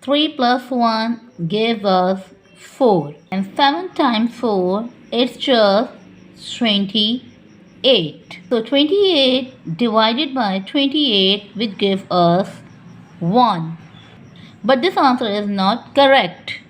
3 plus 1 gives us 4. And 7 times 4, it's just 28. So 28 divided by 28 which gives us 1. But this answer is not correct.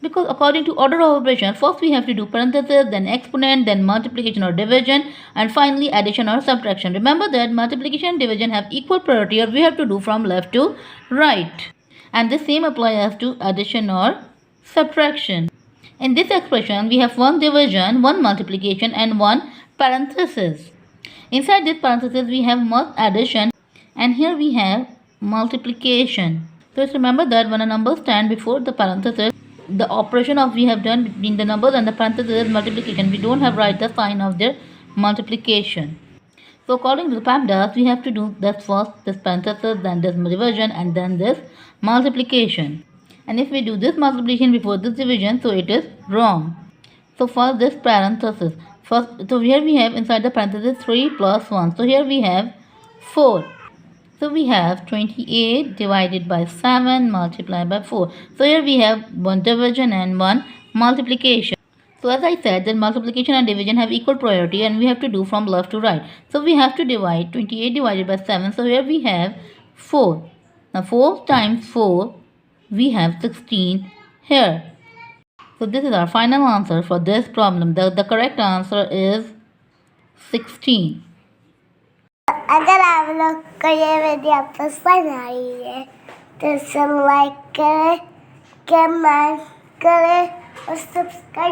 Because according to order of operation, first we have to do parenthesis, then exponent, then multiplication or division, and finally addition or subtraction. Remember that multiplication and division have equal priority, or we have to do from left to right. And the same applies to addition or subtraction. In this expression, we have one division, one multiplication, and one parenthesis. Inside this parenthesis, we have addition, and here we have multiplication. So just remember that when a number stands before the parenthesis, the operation of we have done between the numbers and the parenthesis is multiplication. We don't have write the sign of their multiplication. So according to the PEMDAS, we have to do this first, this parenthesis, then this division, and then this multiplication. And if we do this multiplication before this division, so it is wrong. So for this parenthesis, first, so here we have inside the parenthesis 3 plus 1. So here we have 4. So we have 28 divided by 7 multiplied by 4. So here we have one division and one multiplication. So as I said, that multiplication and division have equal priority, and we have to do from left to right. So we have to divide 28 divided by 7. So here we have 4. Now 4 times 4, we have 16 here. So this is our final answer for this problem. The correct answer is 16. अगर आप लोग को ये video पसंद आई है तो इसे like करें, कमेंट करें और सब्सक्राइब